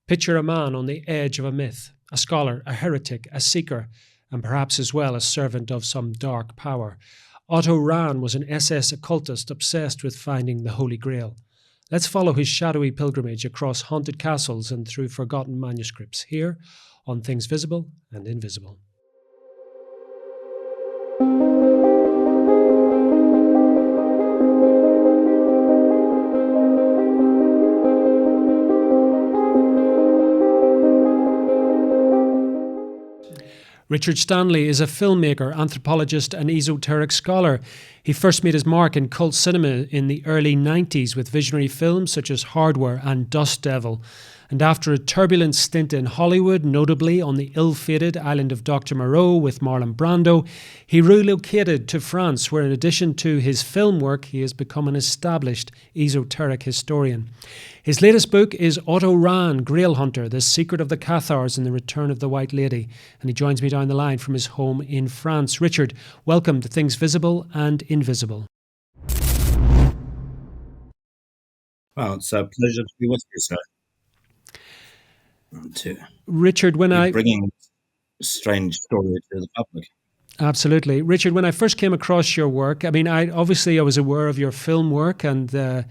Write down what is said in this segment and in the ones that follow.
Picture a man on the edge of a myth, a scholar, a heretic, a seeker, and perhaps as well a servant of some dark power. Otto Rahn was an SS occultist obsessed with finding the Holy Grail. Let's follow his shadowy pilgrimage across haunted castles and through forgotten manuscripts here on Things Visible and Invisible. Richard Stanley is a filmmaker, anthropologist, and esoteric scholar. He first made his mark in cult cinema in the early 90s with visionary films such as Hardware and Dust Devil. And after a turbulent stint in Hollywood, notably on the ill-fated island of Dr. Moreau with Marlon Brando, he relocated to France, where in addition to his film work, he has become an established esoteric historian. His latest book is Otto Rahn, Grail Hunter, The Secret of the Cathars and the Return of the White Lady. And he joins me down the line from his home in France. Richard, welcome to Things Visible and Invisible. Well, it's a pleasure to be with you, sir. Richard, bringing a strange story to the public. Absolutely. Richard, when I first came across your work, I mean, I was aware of your film work and the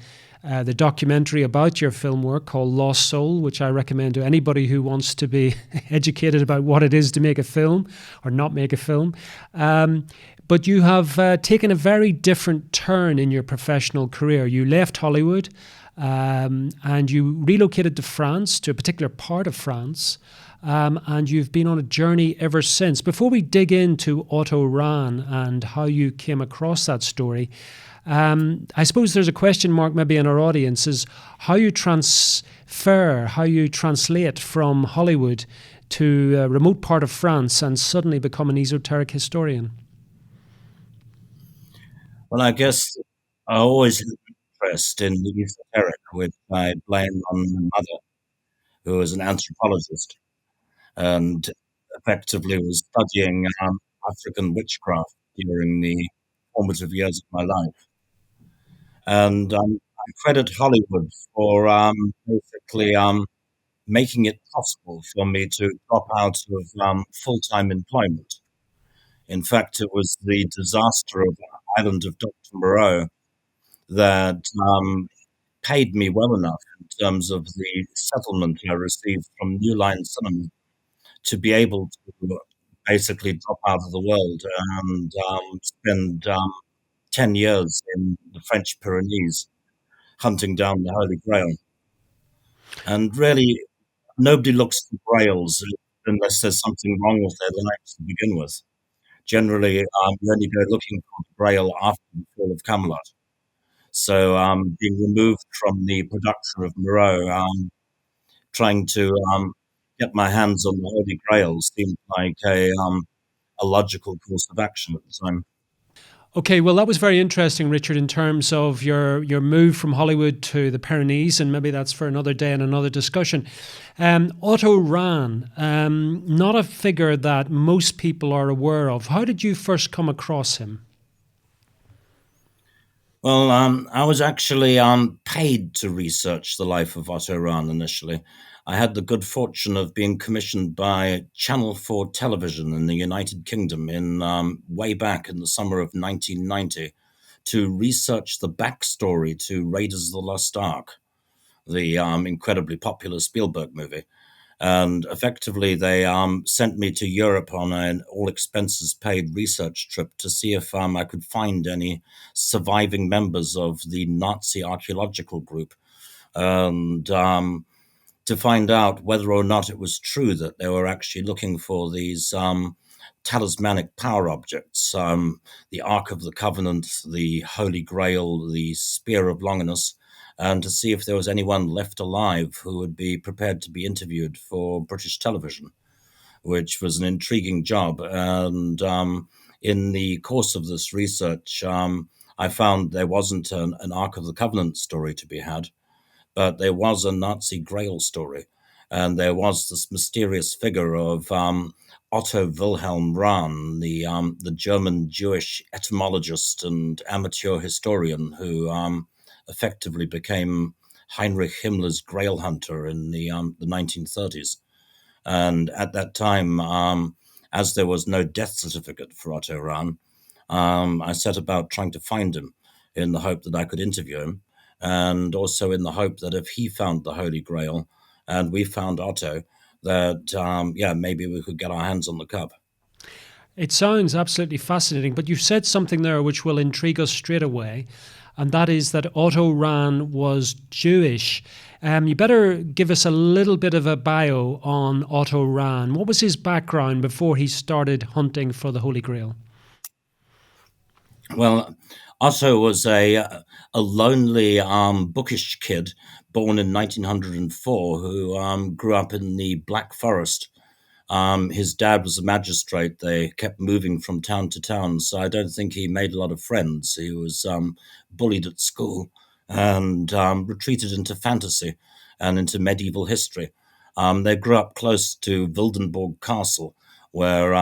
documentary about your film work called Lost Soul, which I recommend to anybody who wants to be educated about what it is to make a film or not make a film. But you have taken a very different turn in your professional career. You left Hollywood and you relocated to France, to a particular part of France, and you've been on a journey ever since. Before we dig into Otto Rahn and how you came across that story, I suppose there's a question mark maybe in our audience is how you translate from Hollywood to a remote part of France and suddenly become an esoteric historian. Well, I guess I always had interest in the esoteric, which I blame on my mother, who was an anthropologist and effectively was studying African witchcraft during the formative years of my life. And I credit Hollywood for basically making it possible for me to drop out of full-time employment. In fact, it was the disaster of the island of Dr. Moreau that paid me well enough in terms of the settlement I received from New Line Cinema to be able to basically drop out of the world and spend 10 years in the French Pyrenees hunting down the Holy Grail. And really, nobody looks for grails unless there's something wrong with their lives to begin with. Generally, we only go looking for the Grail after the fall of Camelot. So being removed from the production of Moreau, trying to get my hands on the Holy Grail seemed like a logical course of action at the time. Okay, well, that was very interesting, Richard, in terms of your move from Hollywood to the Pyrenees, and maybe that's for another day and another discussion. Otto Rahn, not a figure that most people are aware of. How did you first come across him? Well, I was actually paid to research the life of Otto Rahn initially. I had the good fortune of being commissioned by Channel 4 Television in the United Kingdom in way back in the summer of 1990 to research the backstory to Raiders of the Lost Ark, the incredibly popular Spielberg movie. And effectively, they sent me to Europe on an all-expenses-paid research trip to see if I could find any surviving members of the Nazi archaeological group, and to find out whether or not it was true that they were actually looking for these talismanic power objects, the Ark of the Covenant, the Holy Grail, the Spear of Longinus, and to see if there was anyone left alive who would be prepared to be interviewed for British television, which was an intriguing job. And in the course of this research, I found there wasn't an Ark of the Covenant story to be had, but there was a Nazi Grail story. And there was this mysterious figure of Otto Wilhelm Rahn, the German Jewish etymologist and amateur historian who effectively became Heinrich Himmler's Grail hunter in the 1930s. And at that time, as there was no death certificate for Otto Rahn, I set about trying to find him in the hope that I could interview him, and also in the hope that if he found the Holy Grail and we found Otto, that, maybe we could get our hands on the cup. It sounds absolutely fascinating, but you've said something there which will intrigue us straight away, and that is that Otto Rahn was Jewish. You better give us a little bit of a bio on Otto Rahn. What was his background before he started hunting for the Holy Grail? Well, Otto was a lonely, bookish kid born in 1904 who grew up in the Black Forest. His dad was a magistrate. They kept moving from town to town, so I don't think he made a lot of friends. He was bullied at school and retreated into fantasy and into medieval history. They grew up close to Wildenburg Castle, where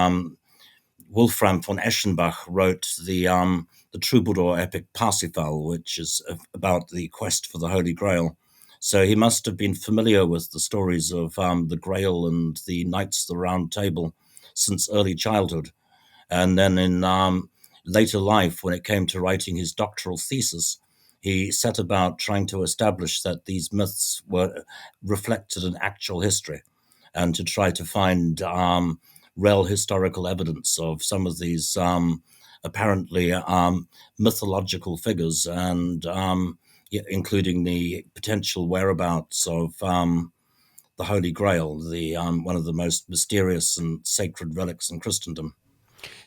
Wolfram von Eschenbach wrote the troubadour epic Parsifal, which is about the quest for the Holy Grail. So he must have been familiar with the stories of the Grail and the Knights of the Round Table since early childhood. And then in later life, when it came to writing his doctoral thesis, he set about trying to establish that these myths reflected an actual history and to try to find real historical evidence of some of these apparently mythological figures, and including the potential whereabouts of the Holy Grail, the one of the most mysterious and sacred relics in Christendom.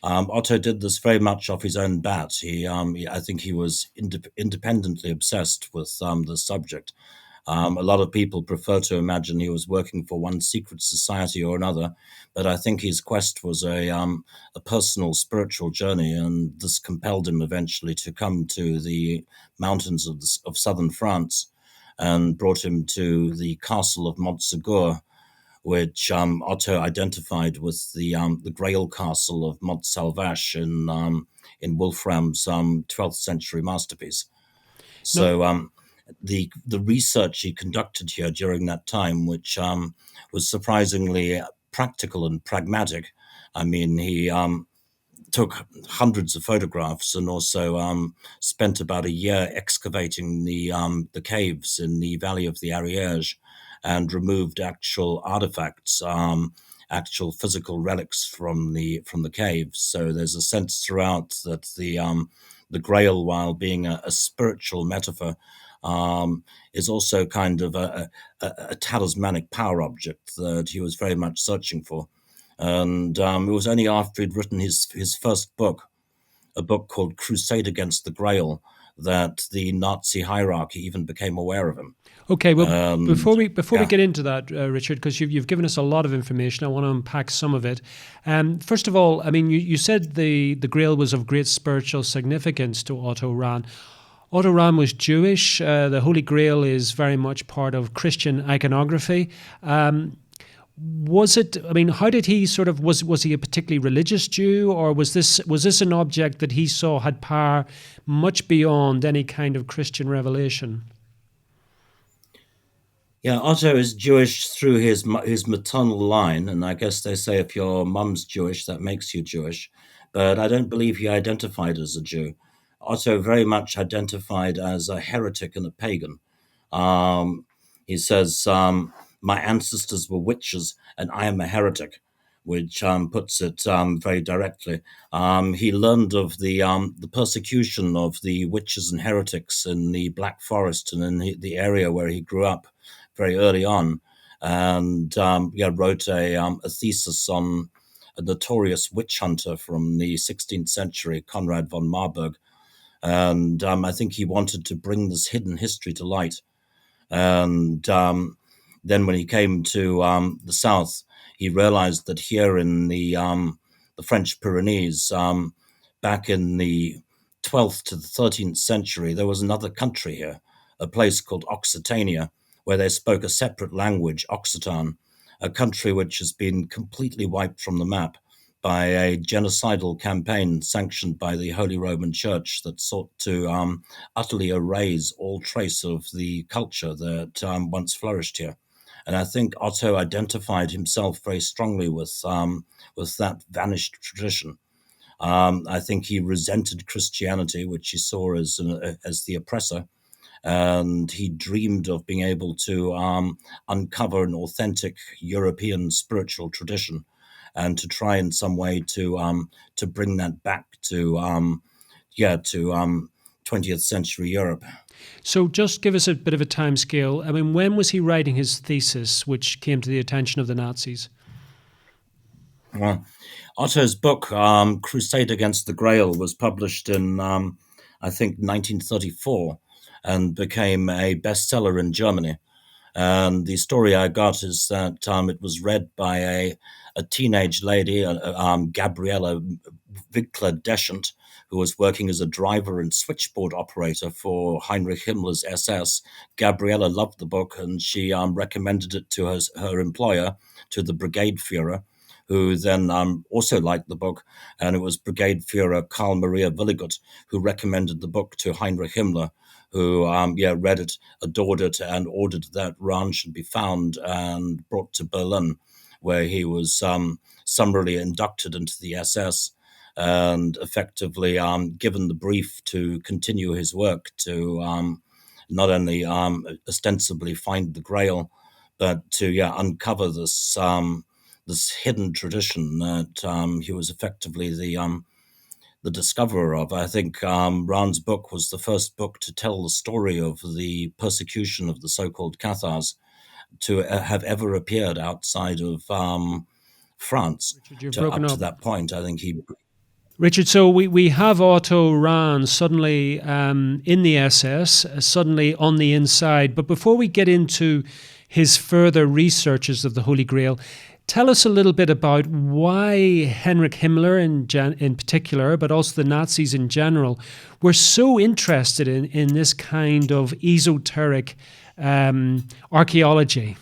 Otto did this very much off his own bat. I think he was independently obsessed with the subject. A lot of people prefer to imagine he was working for one secret society or another, but I think his quest was a personal spiritual journey, and this compelled him eventually to come to the mountains of southern France, and brought him to the castle of Montségur, which Otto identified with the Grail castle of Montsalvache in Wolfram's 12th century masterpiece. So the research he conducted here during that time, which was surprisingly practical and pragmatic. I mean, he took hundreds of photographs and also spent about a year excavating the caves in the valley of the Ariège, and removed actual artifacts, actual physical relics from the caves. So there's a sense throughout that the Grail, while being a spiritual metaphor, is also kind of a talismanic power object that he was very much searching for. And it was only after he'd written his first book, a book called Crusade Against the Grail, that the Nazi hierarchy even became aware of him. Okay, well, before we get into that, Richard, because you've given us a lot of information, I want to unpack some of it. First of all, I mean, you said the Grail was of great spiritual significance to Otto Rahn. Otto Rahn was Jewish. The Holy Grail is very much part of Christian iconography. Was it? I mean, how did he sort of was he a particularly religious Jew, or was this an object that he saw had power much beyond any kind of Christian revelation? Yeah, Otto is Jewish through his maternal line, and I guess they say if your mum's Jewish, that makes you Jewish. But I don't believe he identified as a Jew. Otto very much identified as a heretic and a pagan. He says, "My ancestors were witches, and I am a heretic," which puts it very directly. He learned of the persecution of the witches and heretics in the Black Forest and in the area where he grew up very early on, and wrote a thesis on a notorious witch hunter from the 16th century, Conrad von Marburg. And I think he wanted to bring this hidden history to light. And then when he came to the south, he realized that here in the French Pyrenees, back in the 12th to the 13th century, there was another country here, a place called Occitania, where they spoke a separate language, Occitan, a country which has been completely wiped from the map by a genocidal campaign sanctioned by the Holy Roman Church that sought to utterly erase all trace of the culture that once flourished here. And I think Otto identified himself very strongly with that vanished tradition. I think he resented Christianity, which he saw as the oppressor, and he dreamed of being able to uncover an authentic European spiritual tradition, and to try in some way to bring that back to 20th century Europe. So just give us a bit of a time scale. I mean, when was he writing his thesis, which came to the attention of the Nazis? Well, Otto's book, Crusade Against the Grail, was published in, I think, 1934 and became a bestseller in Germany. And the story I got is that it was read by a teenage lady, Gabriella Wickler Deschent, who was working as a driver and switchboard operator for Heinrich Himmler's SS. Gabriella loved the book, and she recommended it to her employer, to the Brigade Führer, who then also liked the book. And it was Brigade Führer Karl Maria Willigut who recommended the book to Heinrich Himmler, who read it, adored it, and ordered that Rahn should be found and brought to Berlin, where he was summarily inducted into the SS and effectively given the brief to continue his work to not only ostensibly find the Grail, but to uncover this this hidden tradition that he was effectively the discoverer of. I think Rahn's book was the first book to tell the story of the persecution of the so-called Cathars to have ever appeared outside of France. Richard, up to that point, I think he... Richard, so we have Otto Rahn suddenly in the SS, suddenly on the inside. But before we get into his further researches of the Holy Grail, tell us a little bit about why Heinrich Himmler in particular, but also the Nazis in general, were so interested in this kind of esoteric archaeology.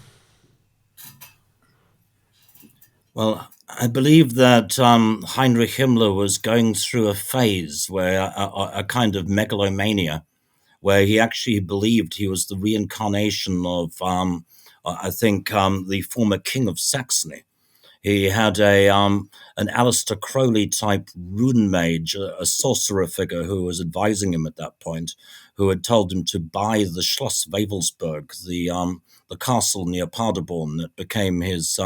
Well, I believe that Heinrich Himmler was going through a phase where a kind of megalomania, where he actually believed he was the reincarnation of, I think, the former king of Saxony. He had an Aleister Crowley type rune mage, a sorcerer figure who was advising him at that point, who had told him to buy the Schloss Wewelsburg, the castle near Paderborn that became his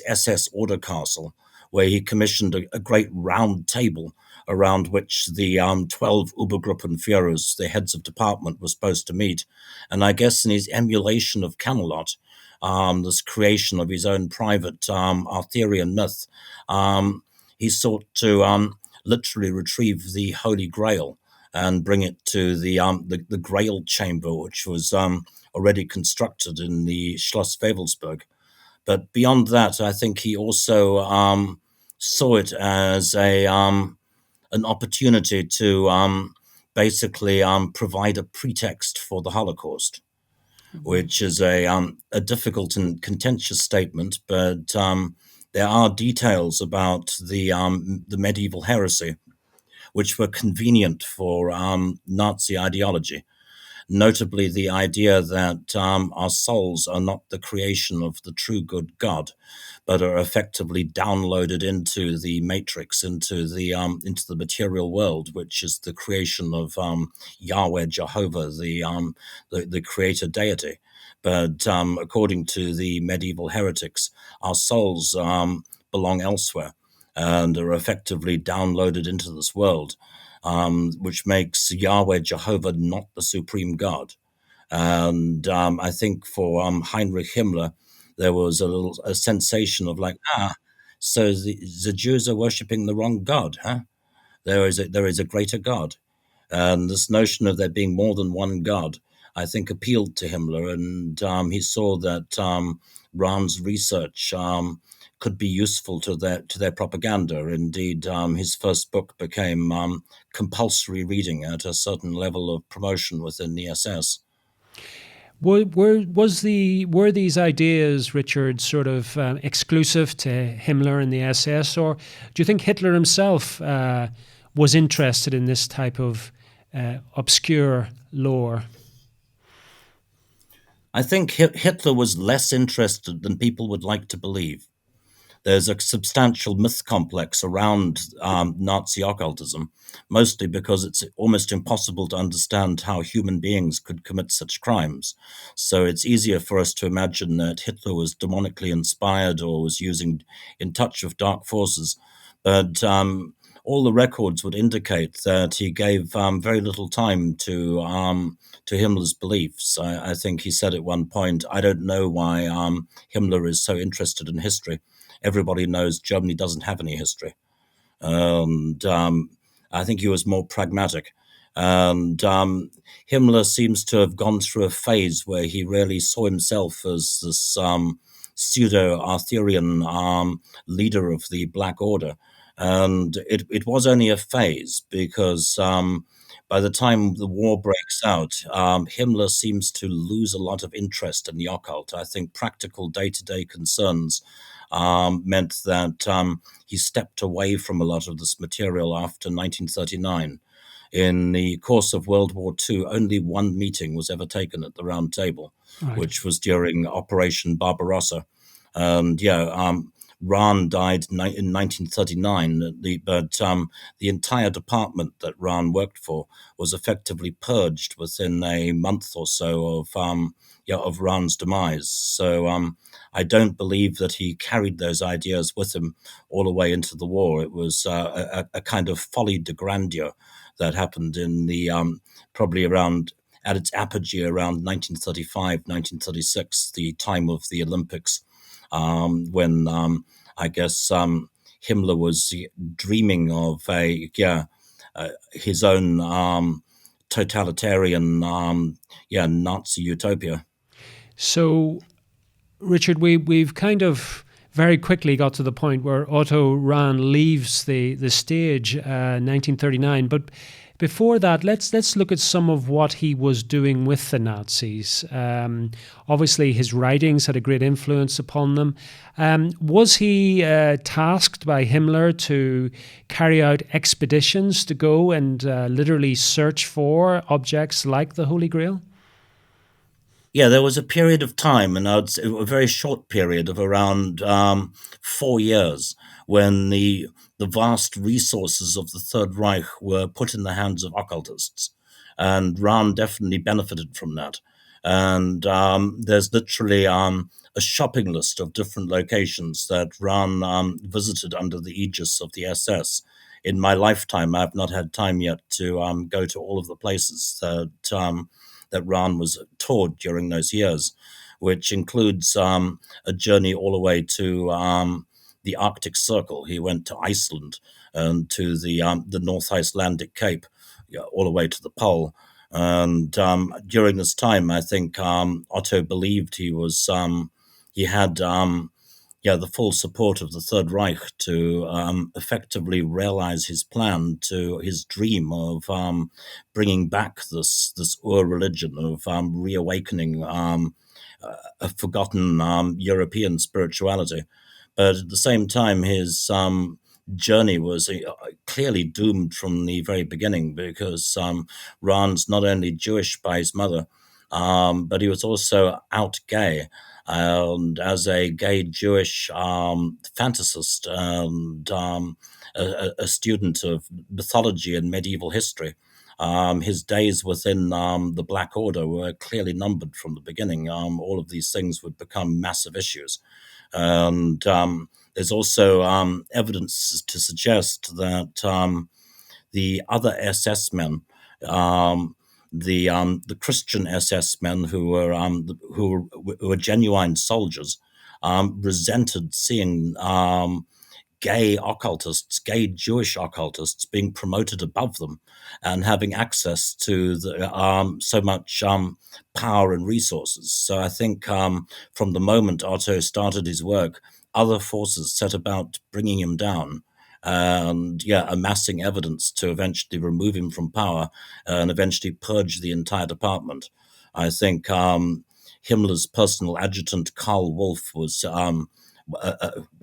SS order castle, where he commissioned a great round table around which the 12 Obergruppenführers, the heads of department, were supposed to meet. And I guess in his emulation of Camelot, this creation of his own private Arthurian myth, he sought to literally retrieve the Holy Grail and bring it to the Grail chamber, which was already constructed in the Schloss Wewelsburg. But beyond that, I think he also saw it as an opportunity to basically provide a pretext for the Holocaust, which is a difficult and contentious statement. But there are details about the medieval heresy, which were convenient for Nazi ideology. Notably, the idea that our souls are not the creation of the true good God, but are effectively downloaded into the matrix, into the material world, which is the creation of Yahweh, Jehovah, the creator deity. But according to the medieval heretics, our souls belong elsewhere and are effectively downloaded into this world. Which makes Yahweh, Jehovah, not the supreme God. And I think for Heinrich Himmler, there was a sensation of like, so the Jews are worshipping the wrong God, huh? There is a greater God. And this notion of there being more than one God, I think, appealed to Himmler, and he saw that Rahn's research could be useful to their propaganda. Indeed, his first book became compulsory reading at a certain level of promotion within the SS. Were these ideas, Richard, sort of exclusive to Himmler and the SS, or do you think Hitler himself was interested in this type of obscure lore? I think Hitler was less interested than people would like to believe. There's a substantial myth complex around Nazi occultism, mostly because it's almost impossible to understand how human beings could commit such crimes. So it's easier for us to imagine that Hitler was demonically inspired or was in touch with dark forces. But all the records would indicate that he gave very little time to Himmler's beliefs. I think he said at one point, "I don't know why Himmler is so interested in history. Everybody knows Germany doesn't have any history." And I think he was more pragmatic. And Himmler seems to have gone through a phase where he really saw himself as this pseudo-Arthurian leader of the Black Order. And it was only a phase because by the time the war breaks out, Himmler seems to lose a lot of interest in the occult. I think practical day-to-day concerns meant that he stepped away from a lot of this material after 1939. In the course of World War II, only one meeting was ever taken at the Round Table, Right. which was during Operation Barbarossa. And Rahn died in 1939, but the entire department that Rahn worked for was effectively purged within a month or so of Rahn's demise. So I don't believe that he carried those ideas with him all the way into the war. It was a kind of folie de grandeur that happened in the probably around at its apogee around 1935, 1936, the time of the Olympics, when I guess Himmler was dreaming of his own totalitarian Nazi utopia. So, Richard, we've kind of very quickly got to the point where Otto Rahn leaves the stage, 1939. But before that, let's look at some of what he was doing with the Nazis. Obviously, his writings had a great influence upon them. Was he tasked by Himmler to carry out expeditions to go and literally search for objects like the Holy Grail? Yeah, there was a period of time, and I'd say a very short period of around 4 years, when the vast resources of the Third Reich were put in the hands of occultists, and Rahn definitely benefited from that. And there's literally a shopping list of different locations that Rahn visited under the aegis of the SS. In my lifetime, I've not had time yet to go to all of the places that Rahn was toured during those years, which includes a journey all the way to the Arctic Circle. He went to Iceland and to the North Icelandic Cape, all the way to the pole. And during this time, I think Otto believed he had the full support of the Third Reich to effectively realize his plan, to his dream of bringing back this religion, of reawakening a forgotten European spirituality. But at the same time, his journey was clearly doomed from the very beginning, because Rahn's not only Jewish by his mother, but he was also out gay. And as a gay Jewish fantasist and a student of mythology and medieval history, his days within the Black Order were clearly numbered from the beginning. All of these things would become massive issues. And there's also evidence to suggest that the other SS men, the Christian SS men who were genuine soldiers, resented seeing gay occultists, gay Jewish occultists, being promoted above them and having access to so much power and resources. So I think from the moment Otto started his work, other forces set about bringing him down and amassing evidence to eventually remove him from power and eventually purge the entire department. I think Himmler's personal adjutant Karl Wolff was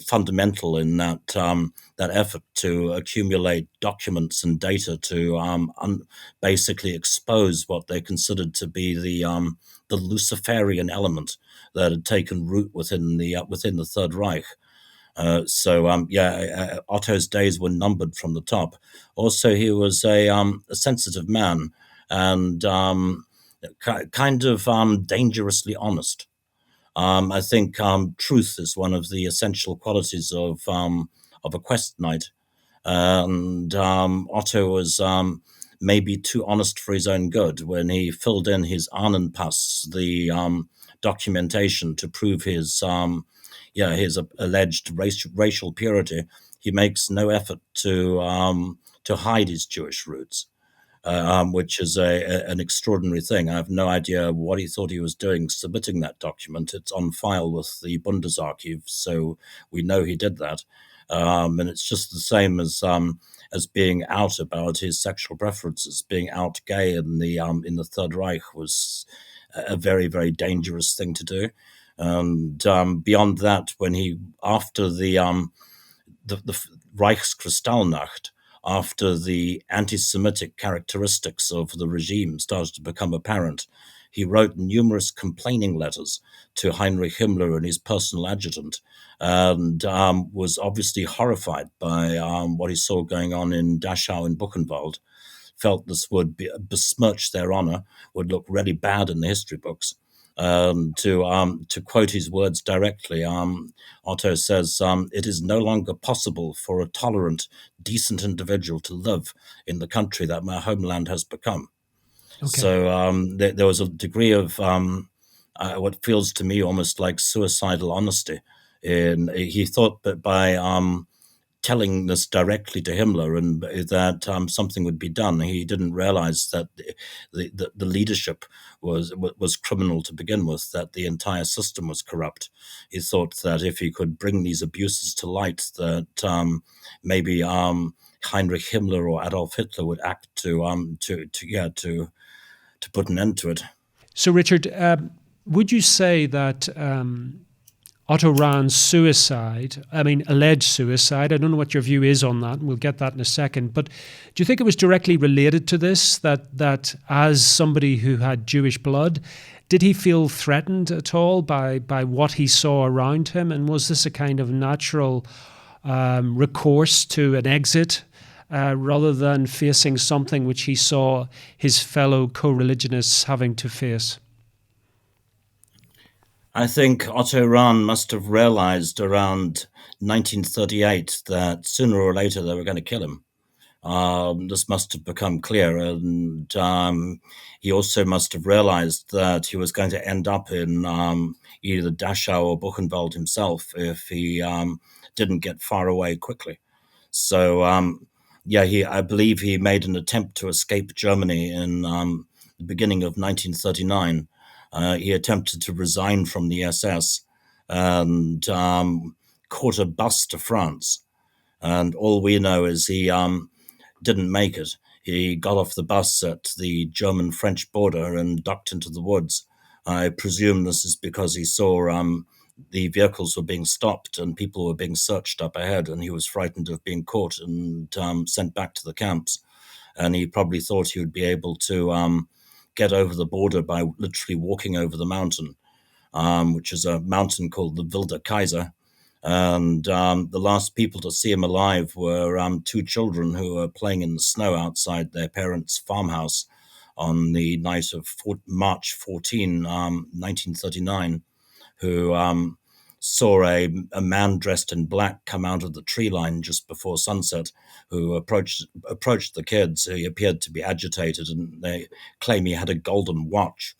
fundamental in that effort to accumulate documents and data to basically expose what they considered to be the Luciferian element that had taken root within the Third Reich. Otto's days were numbered from the top. Also, he was a sensitive man and kind of dangerously honest. I think truth is one of the essential qualities of a quest knight, and Otto was maybe too honest for his own good when he filled in his Ahnenpass, the documentation to prove his alleged racial purity. He makes no effort to hide his Jewish roots. Which is an extraordinary thing. I have no idea what he thought he was doing submitting that document. It's on file with the Bundesarchiv, so we know he did that. And it's just the same as being out about his sexual preferences. Being out gay in the Third Reich was a very, very dangerous thing to do. And beyond that, when he after the Reichskristallnacht, after the anti-Semitic characteristics of the regime started to become apparent, he wrote numerous complaining letters to Heinrich Himmler and his personal adjutant, and was obviously horrified by what he saw going on in Dachau and Buchenwald, felt this would besmirch their honor, would look really bad in the history books. To quote his words directly, Otto says, "It is no longer possible for a tolerant, decent individual to live in the country that my homeland has become." Okay. So there was a degree of what feels to me almost like suicidal honesty. He thought that by telling this directly to Himmler and that something would be done, he didn't realize that the leadership was criminal to begin with, that the entire system was corrupt. He thought that if he could bring these abuses to light, that maybe Heinrich Himmler or Adolf Hitler would act to put an end to it. So, Richard, would you say that Otto Rahn's suicide, alleged suicide, I don't know what your view is on that, and we'll get that in a second, but do you think it was directly related to this, that as somebody who had Jewish blood, did he feel threatened at all by what he saw around him? And was this a kind of natural recourse to an exit rather than facing something which he saw his fellow co-religionists having to face? I think Otto Rahn must have realized around 1938 that sooner or later they were going to kill him. This must have become clear, and he also must have realized that he was going to end up in either Dachau or Buchenwald himself if he didn't get far away quickly. So, I believe he made an attempt to escape Germany in the beginning of 1939. He attempted to resign from the SS and caught a bus to France. And all we know is he didn't make it. He got off the bus at the German-French border and ducked into the woods. I presume this is because he saw the vehicles were being stopped and people were being searched up ahead, and he was frightened of being caught and sent back to the camps. And he probably thought he would be able to get over the border by literally walking over the mountain, which is a mountain called the Wilder Kaiser. And the last people to see him alive were two children who were playing in the snow outside their parents' farmhouse on the night of March 14, 1939, who saw a man dressed in black come out of the tree line just before sunset, who approached the kids. He appeared to be agitated, and they claim he had a golden watch,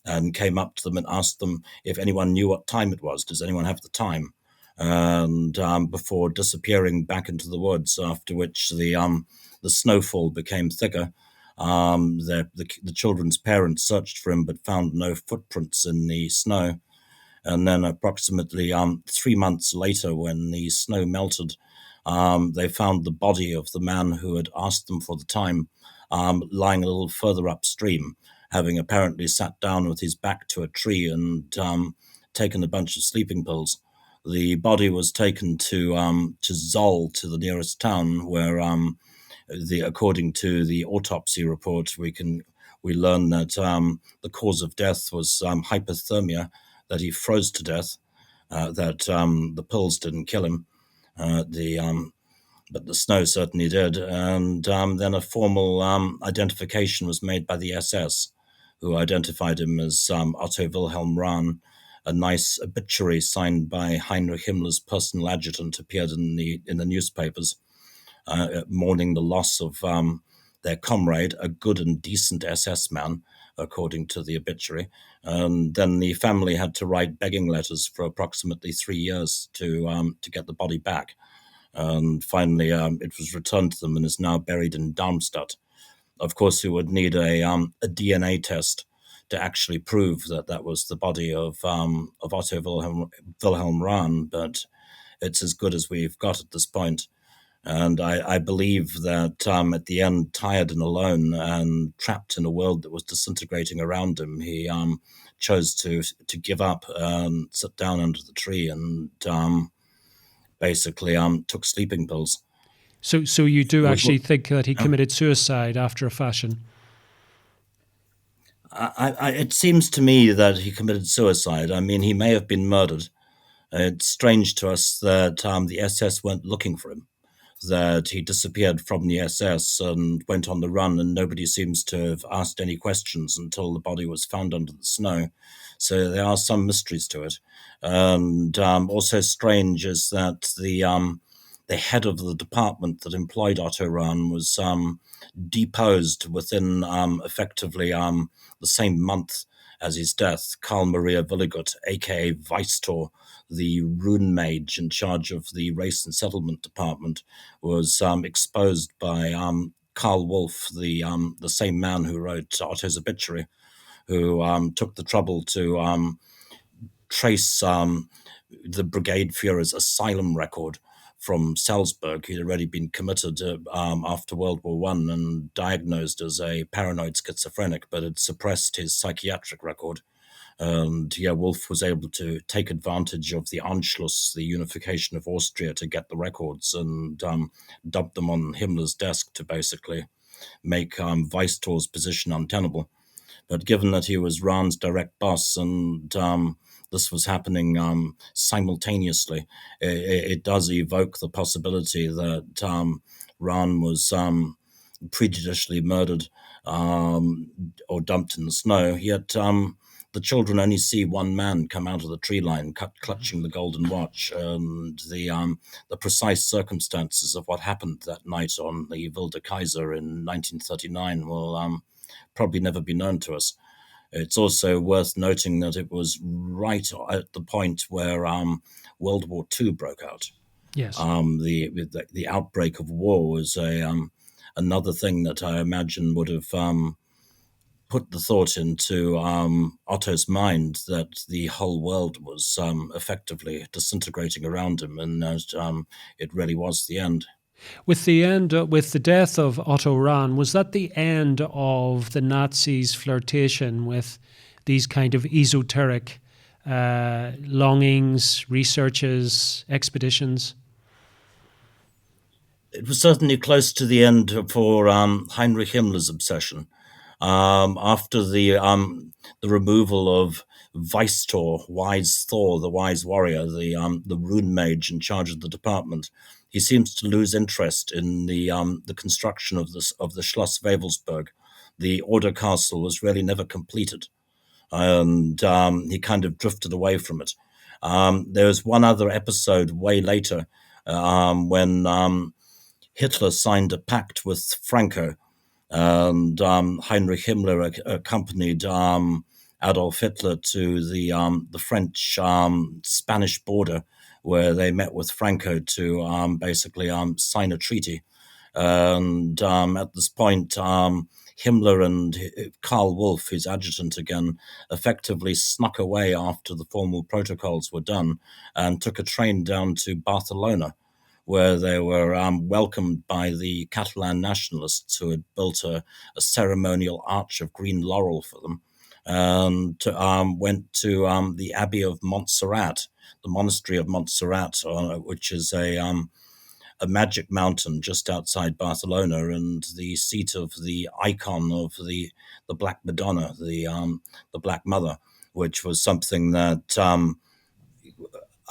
and came up to them and asked them if anyone knew what time it was. Does anyone have the time? And before disappearing back into the woods, after which the snowfall became thicker. The children's parents searched for him but found no footprints in the snow. And then approximately 3 months later, when the snow melted, they found the body of the man who had asked them for the time lying a little further upstream. having apparently sat down with his back to a tree and taken a bunch of sleeping pills. The body was taken to Zoll, to the nearest town, where according to the autopsy report, we learn that the cause of death was hypothermia, that he froze to death, that the pills didn't kill him, but the snow certainly did. And then a formal identification was made by the SS, who identified him as Otto Wilhelm Rahn. A nice obituary signed by Heinrich Himmler's personal adjutant appeared in the newspapers, mourning the loss of their comrade, a good and decent SS man, according to the obituary. And then the family had to write begging letters for approximately 3 years to get the body back. And finally, it was returned to them and is now buried in Darmstadt. Of course, we would need a DNA test to actually prove that that was the body of Otto Wilhelm Rahn, but it's as good as we've got at this point. And I believe that at the end, tired and alone and trapped in a world that was disintegrating around him, he chose to give up and sit down under the tree and basically took sleeping pills. So you do actually think that he committed suicide after a fashion? It seems to me that he committed suicide. I mean, he may have been murdered. It's strange to us that the SS weren't looking for him, that he disappeared from the SS and went on the run, and nobody seems to have asked any questions until the body was found under the snow. So there are some mysteries to it. And also strange is that the head of the department that employed Otto Rahn was deposed within effectively the same month as his death. Karl Maria Willigut, aka Weistor, the rune mage in charge of the race and settlement department, was exposed by Karl Wolff, the same man who wrote Otto's obituary, who took the trouble to trace the brigade Führer's asylum record from Salzburg. He'd already been committed after World War I and diagnosed as a paranoid schizophrenic, but had suppressed his psychiatric record. And Wolff was able to take advantage of the Anschluss, the unification of Austria, to get the records and dump them on Himmler's desk to basically make Weistor's position untenable. But given that he was Rahn's direct boss and this was happening simultaneously, it does evoke the possibility that Rahn was prejudicially murdered or dumped in the snow. Yet the children only see one man come out of the tree line, clutching the golden watch, and the precise circumstances of what happened that night on the Wilde Kaiser in 1939 will probably never be known to us. It's also worth noting that it was right at the point where World War II broke out. Yes. The outbreak of war was another thing that I imagine would have put the thought into Otto's mind that the whole world was effectively disintegrating around him, and that it really was the end. With the death of Otto Rahn, was that the end of the Nazis' flirtation with these kind of esoteric longings, researches, expeditions? It was certainly close to the end for Heinrich Himmler's obsession. After the removal of Weistor, Wise Thor, the wise warrior, the rune mage in charge of the department, he seems to lose interest in the construction of the Schloss Wewelsburg. The Order Castle was really never completed, and he kind of drifted away from it. There was one other episode way later when Hitler signed a pact with Franco, and Heinrich Himmler accompanied Adolf Hitler to the French Spanish border, where they met with Franco to basically sign a treaty. And at this point, Himmler and Karl Wolff, his adjutant again, effectively snuck away after the formal protocols were done and took a train down to Barcelona, where they were welcomed by the Catalan nationalists who had built a ceremonial arch of green laurel for them, and went to the Abbey of Montserrat, the monastery of Montserrat, which is a magic mountain just outside Barcelona, and the seat of the icon of the Black Madonna, the Black Mother, which was something that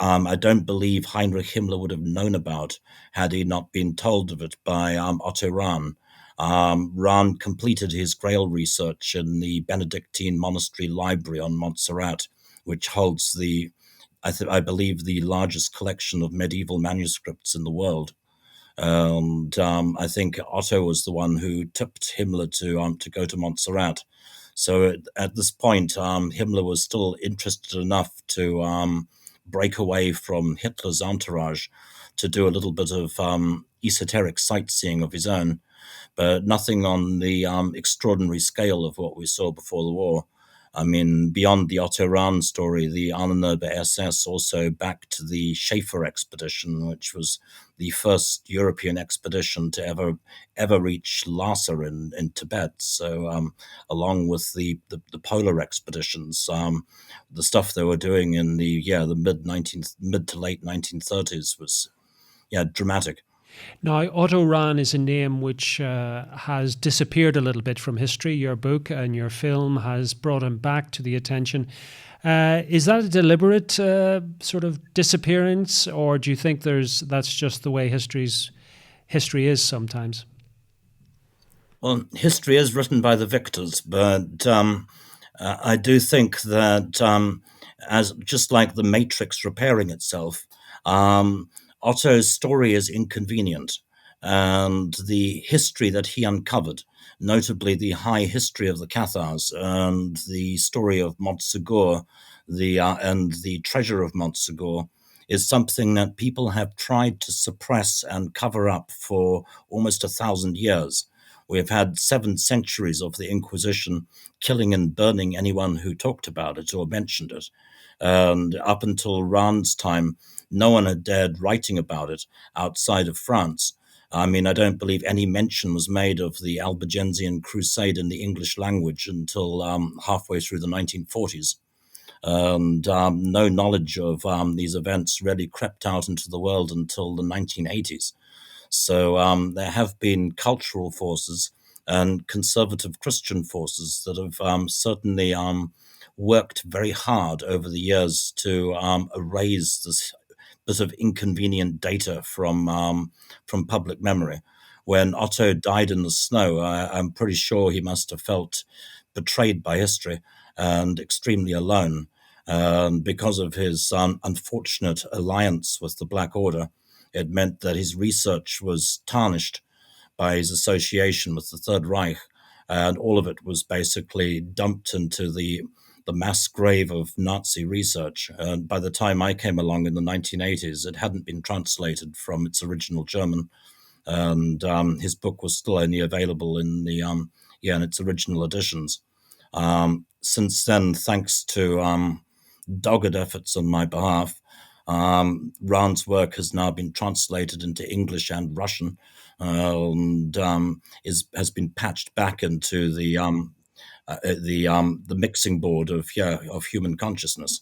I don't believe Heinrich Himmler would have known about had he not been told of it by Otto Rahn. Rahn completed his Grail research in the Benedictine monastery library on Montserrat, which holds I believe, the largest collection of medieval manuscripts in the world. And I think Otto was the one who tipped Himmler to go to Montserrat. So at this point, Himmler was still interested enough to break away from Hitler's entourage to do a little bit of esoteric sightseeing of his own, but nothing on the extraordinary scale of what we saw before the war. I mean, beyond the Otto Rahn story, the Ahnenerbe SS also backed the Schaefer expedition, which was the first European expedition to ever reach Lhasa in Tibet. So, along with the polar expeditions, the stuff they were doing in the mid to late 1930s was dramatic. Now, Otto Rahn is a name which has disappeared a little bit from history. Your book and your film has brought him back to the attention. Is that a deliberate sort of disappearance, or do you think that's just the way history is sometimes? Well, history is written by the victors, but I do think that as just like the Matrix repairing itself, Otto's story is inconvenient, and the history that he uncovered, notably the high history of the Cathars and the story of Montségur, and the treasure of Montségur, is something that people have tried to suppress and cover up for almost 1,000 years. We have had 7 centuries of the Inquisition killing and burning anyone who talked about it or mentioned it. And up until Rahn's time, no one had dared writing about it outside of France. I mean, I don't believe any mention was made of the Albigensian Crusade in the English language until halfway through the 1940s. And no knowledge of these events really crept out into the world until the 1980s. So there have been cultural forces and conservative Christian forces that have certainly worked very hard over the years to erase this bit of inconvenient data from public memory. When Otto died in the snow, I'm pretty sure he must have felt betrayed by history and extremely alone. Because of his unfortunate alliance with the Black Order, it meant that his research was tarnished by his association with the Third Reich, and all of it was basically dumped into the mass grave of Nazi research. And by the time I came along in the 1980s, it hadn't been translated from its original German, and his book was still only available in in its original editions. Since then, thanks to dogged efforts on my behalf, Rahn's work has now been translated into English and Russian, and has been patched back into the mixing board of human consciousness.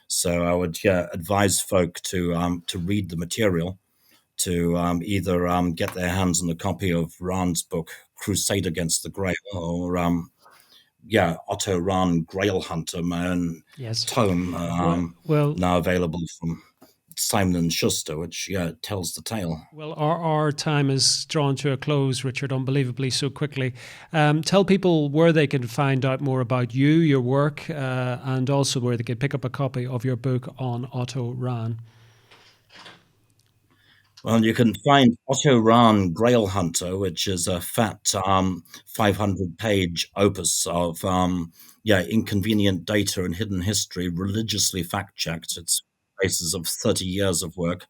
So I would advise folk to read the material, to either get their hands on a copy of Rahn's book Crusade Against the Grail, or Otto Rahn Grail Hunter, my own Yes. tome, Well, now available from Simon and Schuster, which tells the tale. well, our time is drawn to a close, Richard, unbelievably so quickly. Tell people where they can find out more about you, your work, and also where they can pick up a copy of your book on Otto Rahn. Well, you can find Otto Rahn Grail Hunter, which is a fat 500-page opus of inconvenient data and hidden history, religiously fact-checked. It's basis of 30 years of work,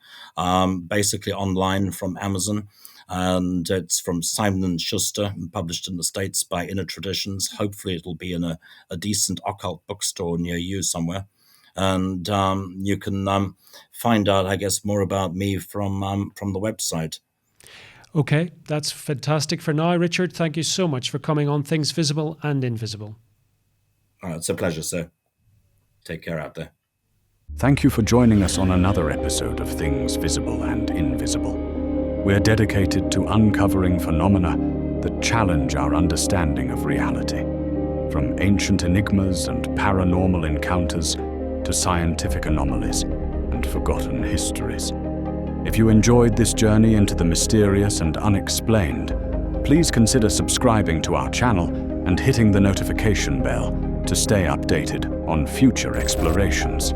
basically online from Amazon. And it's from Simon and Schuster, published in the States by Inner Traditions. Hopefully it'll be in a decent occult bookstore near you somewhere. And you can find out, I guess, more about me from the website. Okay, that's fantastic for now. Richard, thank you so much for coming on Things Visible and Invisible. It's a pleasure, sir. Take care out there. Thank you for joining us on another episode of Things Visible and Invisible. We're dedicated to uncovering phenomena that challenge our understanding of reality, from ancient enigmas and paranormal encounters to scientific anomalies and forgotten histories. If you enjoyed this journey into the mysterious and unexplained, please consider subscribing to our channel and hitting the notification bell to stay updated on future explorations.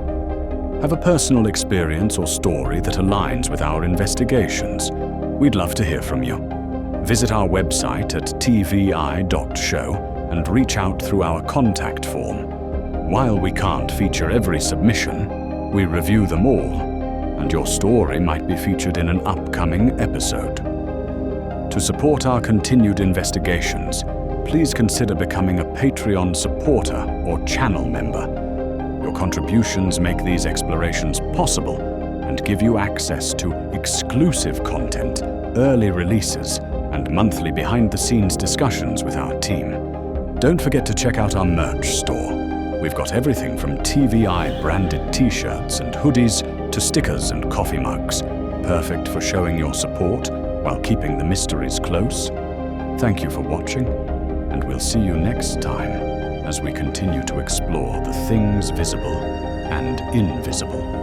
Have a personal experience or story that aligns with our investigations? We'd love to hear from you. Visit our website at tvi.show and reach out through our contact form. While we can't feature every submission, we review them all, and your story might be featured in an upcoming episode. To support our continued investigations, please consider becoming a Patreon supporter or channel member. Your contributions make these explorations possible and give you access to exclusive content, early releases, and monthly behind-the-scenes discussions with our team. Don't forget to check out our merch store. We've got everything from TVI-branded t-shirts and hoodies to stickers and coffee mugs, perfect for showing your support while keeping the mysteries close. Thank you for watching, and we'll see you next time as we continue to explore the things visible and invisible.